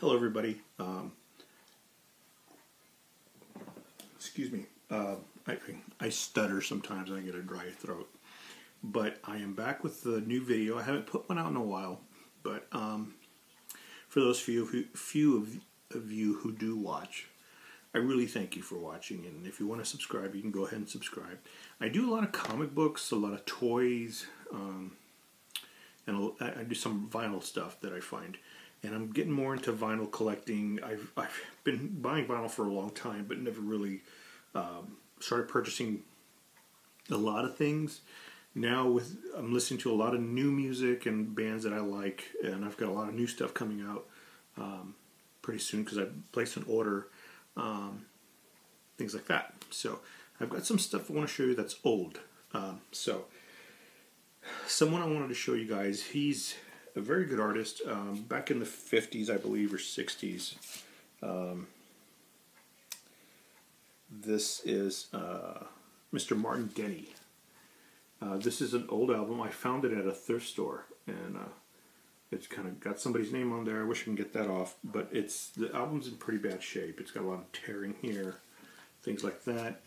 Hello, everybody. Excuse me. I stutter sometimes. I get a dry throat. But I am back with the new video. I haven't put one out in a while. But for those few of you who do watch, I really thank you for watching. And if you want to subscribe, you can go ahead and subscribe. I do a lot of comic books, a lot of toys, and I do some vinyl stuff that I find. And I'm getting more into vinyl collecting. I've been buying vinyl for a long time, but never really started purchasing a lot of things. Now I'm listening to a lot of new music and bands that I like, and I've got a lot of new stuff coming out pretty soon because I placed an order, things like that. So I've got some stuff I want to show you that's old. So someone I wanted to show you guys, he's a very good artist, back in the 50s, I believe, or 60s. This is Mr. Martin Denny. This is an old album. I found it at a thrift store, and it's kind of got somebody's name on there. I wish I can get that off, but the album's in pretty bad shape. It's got a lot of tearing here, things like that.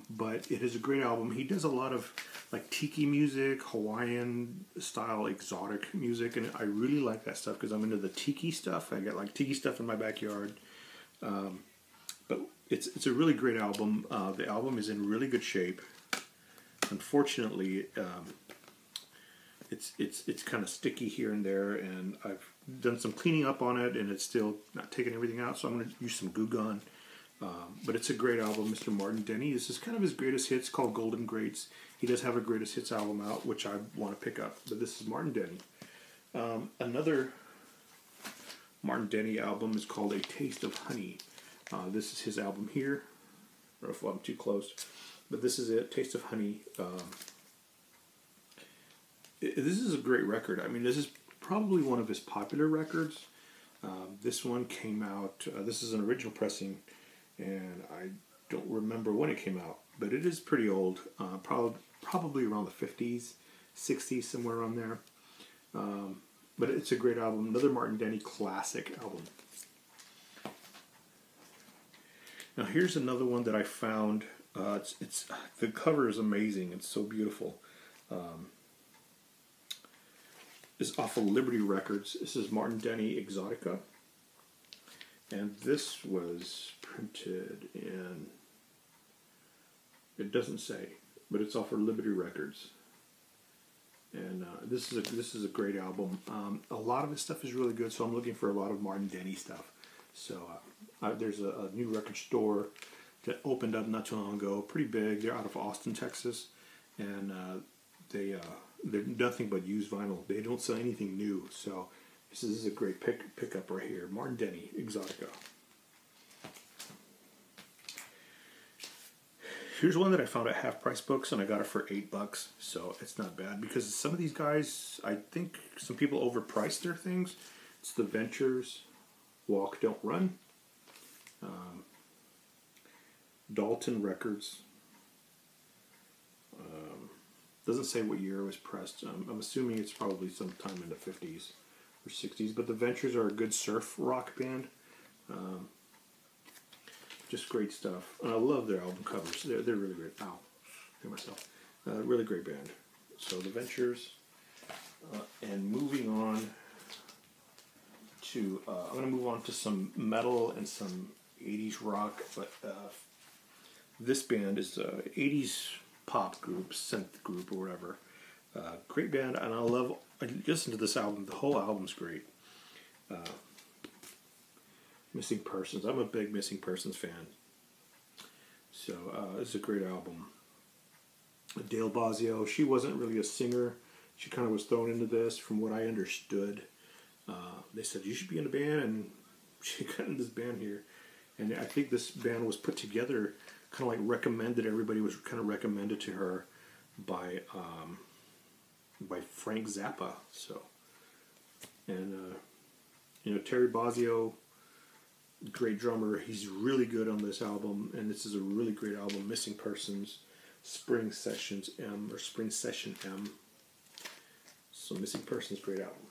But it is a great album. He does a lot of like tiki music, Hawaiian style exotic music, and I really like that stuff because I'm into the tiki stuff. I got like tiki stuff in my backyard. But it's a really great album. The album is in really good shape. Unfortunately, it's kind of sticky here and there, and I've done some cleaning up on it, and it's still not taking everything out. So I'm going to use some Goo Gone. But it's a great album, Mr. Martin Denny. This is kind of his greatest hits, called Golden Greats. He does have a greatest hits album out, which I want to pick up. But this is Martin Denny. Another Martin Denny album is called A Taste of Honey. This is his album here. I don't know if I'm too close. But this is it, Taste of Honey. This is a great record. I mean, this is probably one of his popular records. This one came out, this is an original pressing, and I don't remember when it came out, but it is pretty old, probably around the 50s, 60s, somewhere around there. But it's a great album, another Martin Denny classic album. Now here's another one that I found. The cover is amazing. It's so beautiful. It's off of Liberty Records. This is Martin Denny Exotica. And this was printed in, it doesn't say, but it's off of Liberty Records. And this is a great album. A lot of his stuff is really good, so I'm looking for a lot of Martin Denny stuff. So there's a new record store that opened up not too long ago, pretty big. They're out of Austin, Texas, and they're nothing but used vinyl. They don't sell anything new, so this is a great pickup right here. Martin Denny, Exotica. Here's one that I found at Half Price Books, and I got it for $8, so it's not bad, because some of these guys, I think some people overprice their things. It's the Ventures, Walk, Don't Run. Dalton Records. Doesn't say what year it was pressed. I'm assuming it's probably sometime in the 50s or 60s. But the Ventures are a good surf rock band. Just great stuff. And I love their album covers. They're really great. Ow, hit myself. Really great band. So the Ventures. And moving on to, I'm going to move on to some metal and some 80s rock. But this band is a 80s pop group, synth group, or whatever. Great band, and I listen to this album. The whole album's great. Missing Persons. I'm a big Missing Persons fan. So it's a great album. Dale Bozzio, she wasn't really a singer. She kind of was thrown into this, from what I understood. They said, you should be in a band, and she got in this band here. And I think this band was put together, kind of like recommended. Everybody was kind of recommended to her by Frank Zappa. So, and Terry Bozzio, great drummer. He's really good on this album, and this is a really great album. Missing Persons, Spring Sessions M, or Spring Session M. So Missing Persons, great album.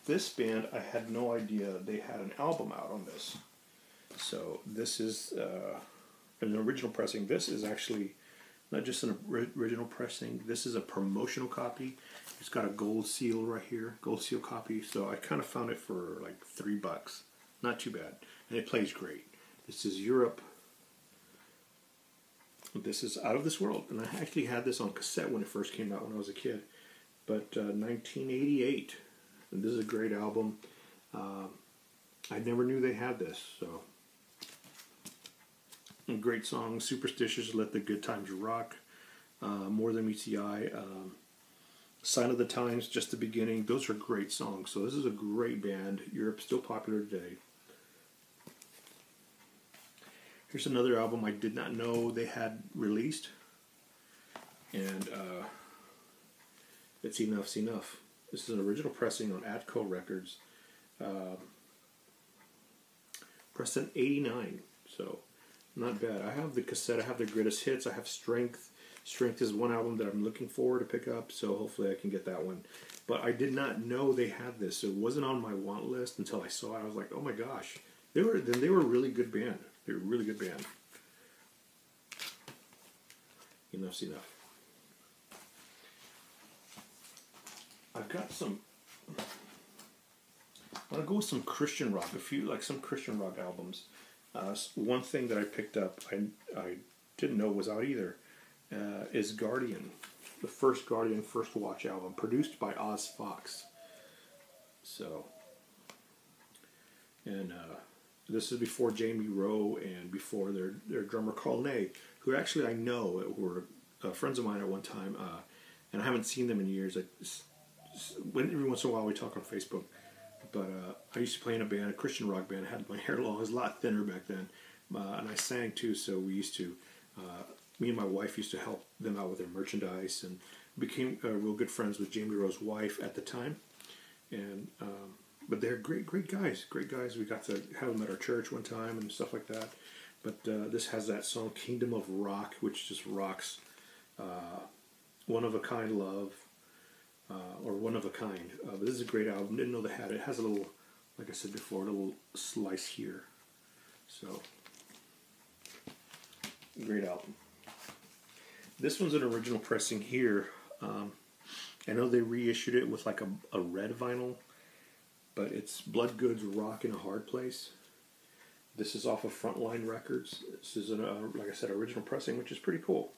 This band, I had no idea they had an album out on this. So this is an original pressing. This is actually not just an original pressing. This is a promotional copy. It's got a gold seal right here, gold seal copy. So I kind of found it for like $3. Not too bad. And it plays great. This is Europe. This is Out of This World. And I actually had this on cassette when it first came out when I was a kid. But 1988. And this is a great album. I never knew they had this. So, a great song. Superstitious, Let the Good Times Rock. More Than Meets the Eye. Sign of the Times, Just the Beginning. Those are great songs. So this is a great band. Europe's still popular today. Here's another album I did not know they had released. And it's Enuff-z-nuff. This is an original pressing on Atco Records. Pressed in '89. So not bad. I have the cassette. I have their greatest hits. I have Strength. Strength is one album that I'm looking forward to pick up, so hopefully I can get that one. But I did not know they had this. So it wasn't on my want list until I saw it. I was like, oh my gosh. They were a really good band. They were a really good band. Enuff-z-nuff. I've got some. I want to go with some Christian rock. Some Christian rock albums. One thing that I picked up, I didn't know was out either, is Guardian. The first Guardian First Watch album, produced by Oz Fox. So, and this is before Jamie Rowe and before their drummer Carl Ney, who actually I know were friends of mine at one time, and I haven't seen them in years. Every once in a while we talk on Facebook. But I used to play in a band, a Christian rock band. I had my hair long. It was a lot thinner back then. And I sang too, so we used to, me and my wife used to help them out with their merchandise and became real good friends with Jamie Rowe's wife at the time. And but they're great guys. Great guys. We got to have them at our church one time and stuff like that. But this has that song, Kingdom of Rock, which just rocks. One of a Kind Love. Or One of a Kind. But this is a great album. Didn't know they had it. It has a little, like I said before, a little slice here. So, great album. This one's an original pressing here. I know they reissued it with like a red vinyl, but it's Bloodgood's Rock in a Hard Place. This is off of Frontline Records. This is, like I said, original pressing, which is pretty cool.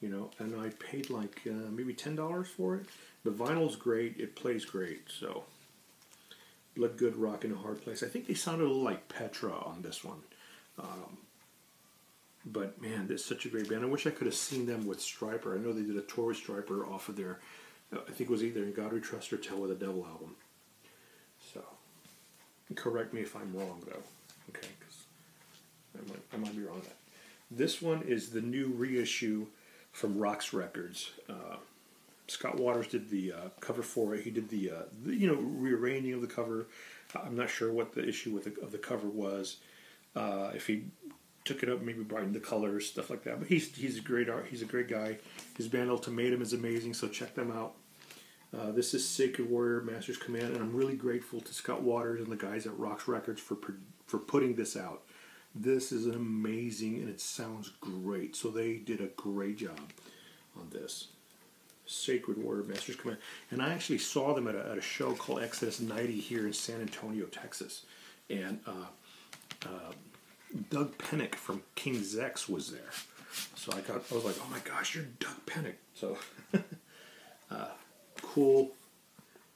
You know, and I paid like maybe $10 for it. The vinyl's great. It plays great. So, Bloodgood, Rock in a Hard Place. I think they sounded a little like Petra on this one. But man, this is such a great band. I wish I could have seen them with Stryper. I know they did a tour with Stryper off of their, I think it was either In God We Trust or Tell with the Devil album. So, correct me if I'm wrong though. Okay, because I might be wrong on that. This one is the new reissue from Rox Records. Scott Waters did the cover for it. He did the rearranging of the cover. I'm not sure what the issue of the cover was. If he took it up, maybe brightened the colors, stuff like that. But he's a great he's a great guy. His band Ultimatum is amazing, so check them out. This is Sacred Warrior Master's Command, and I'm really grateful to Scott Waters and the guys at Rox Records for putting this out. This is amazing, and it sounds great. So they did a great job on this. Sacred Warrior Master's Command. And I actually saw them at a show called Exodus 90 here in San Antonio, Texas. And Doug Pennick from King Zex was there. So I was like, oh my gosh, you're Doug Pennick. So, cool.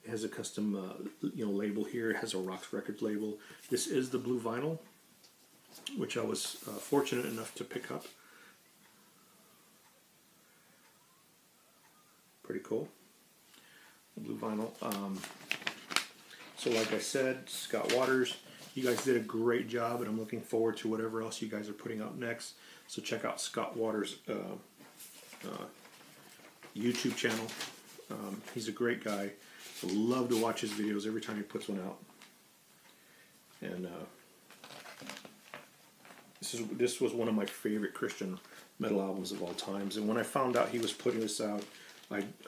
It has a custom label here. It has a Rox Records label. This is the blue vinyl, which I was fortunate enough to pick up. Pretty cool. Blue vinyl. So like I said, Scott Waters, you guys did a great job, and I'm looking forward to whatever else you guys are putting out next. So check out Scott Waters' YouTube channel. He's a great guy. I love to watch his videos every time he puts one out. And this was one of my favorite Christian metal albums of all times. And when I found out he was putting this out,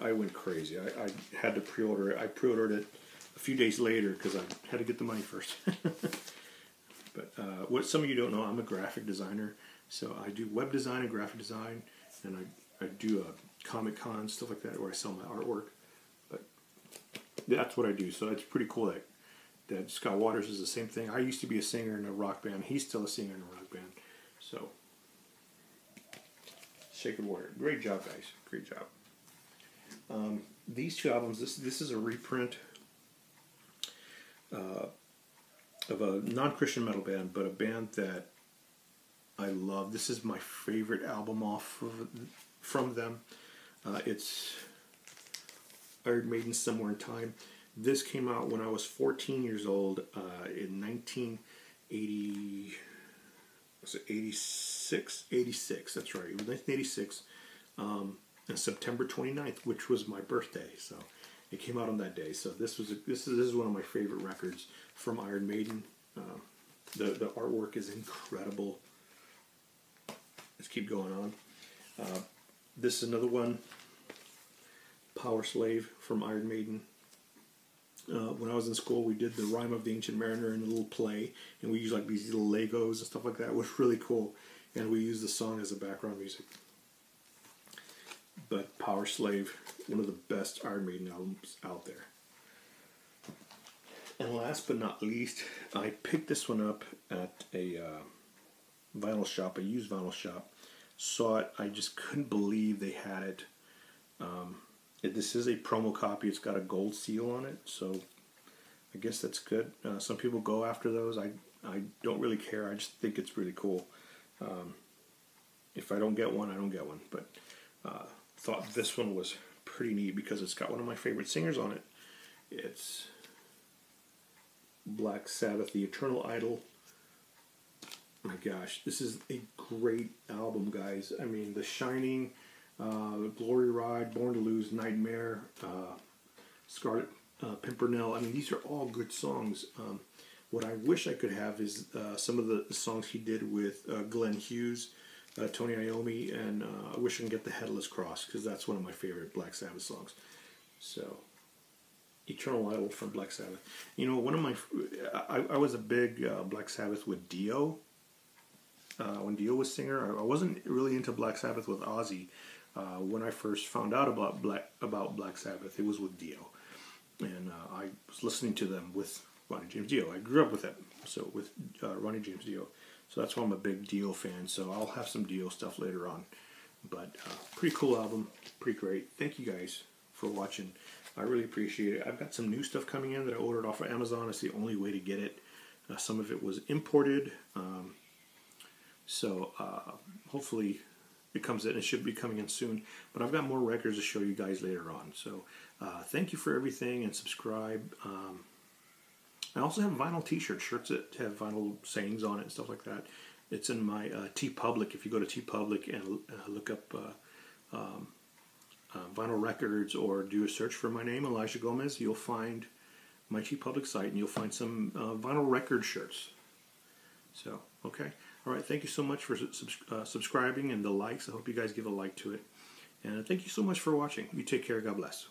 I went crazy. I had to pre-order it. I pre-ordered it a few days later because I had to get the money first. But what some of you don't know, I'm a graphic designer, so I do web design and graphic design, and I do Comic Con, stuff like that, where I sell my artwork. But that's what I do, so it's pretty cool that Scott Waters is the same thing. I used to be a singer in a rock band. He's still a singer in a rock band. So, Sacred Warrior. Great job, guys. Great job. These two albums, this is a reprint of a non-Christian metal band, but a band that I love. This is my favorite album from them. It's Iron Maiden, Somewhere in Time. This came out when I was 14 years old in 1980. Was it 86? 86, that's right. It was 1986, on September 29th, which was my birthday. So it came out on that day. So this is one of my favorite records from Iron Maiden. The artwork is incredible. Let's keep going on. This is another one, Powerslave from Iron Maiden. When I was in school, we did the Rime of the Ancient Mariner in a little play, and we used like these little Legos and stuff like that. It was really cool, and we used the song as a background music. But Powerslave, one of the best Iron Maiden albums out there. And last but not least, I picked this one up at a vinyl shop, a used vinyl shop. Saw it, I just couldn't believe they had it. This is a promo copy. It's got a gold seal on it, so I guess that's good. Some people go after those. I don't really care. I just think it's really cool. If I don't get one, I don't get one. But thought this one was pretty neat because it's got one of my favorite singers on it. It's Black Sabbath, The Eternal Idol. My gosh, this is a great album, guys. I mean, The Shining, Glory Ride, Born to Lose, Nightmare, Scarlet Pimpernel. I mean, these are all good songs. What I wish I could have is some of the songs he did with Glenn Hughes, Tony Iommi, and I wish I can get the Headless Cross, because that's one of my favorite Black Sabbath songs. So, Eternal Idol from Black Sabbath. You know, one of my... I was a big Black Sabbath with Dio. When Dio was singer, I wasn't really into Black Sabbath with Ozzy. When I first found out about Black Sabbath, it was with Dio, and I was listening to them with Ronnie James Dio. I grew up with him, so with Ronnie James Dio. So that's why I'm a big Dio fan. So I'll have some Dio stuff later on. But pretty cool album, pretty great. Thank you guys for watching. I really appreciate it. I've got some new stuff coming in that I ordered off of Amazon. It's the only way to get it. Some of it was imported. So hopefully it comes in. It should be coming in soon. But I've got more records to show you guys later on. So thank you for everything, and subscribe. I also have vinyl t-shirts, shirts that have vinyl sayings on it and stuff like that. It's in my TeePublic. If you go to TeePublic and look up vinyl records, or do a search for my name, Elijah Gomez, you'll find my TeePublic site, and you'll find some vinyl record shirts. So, okay. All right, thank you so much for subscribing and the likes. I hope you guys give a like to it. And thank you so much for watching. You take care. God bless.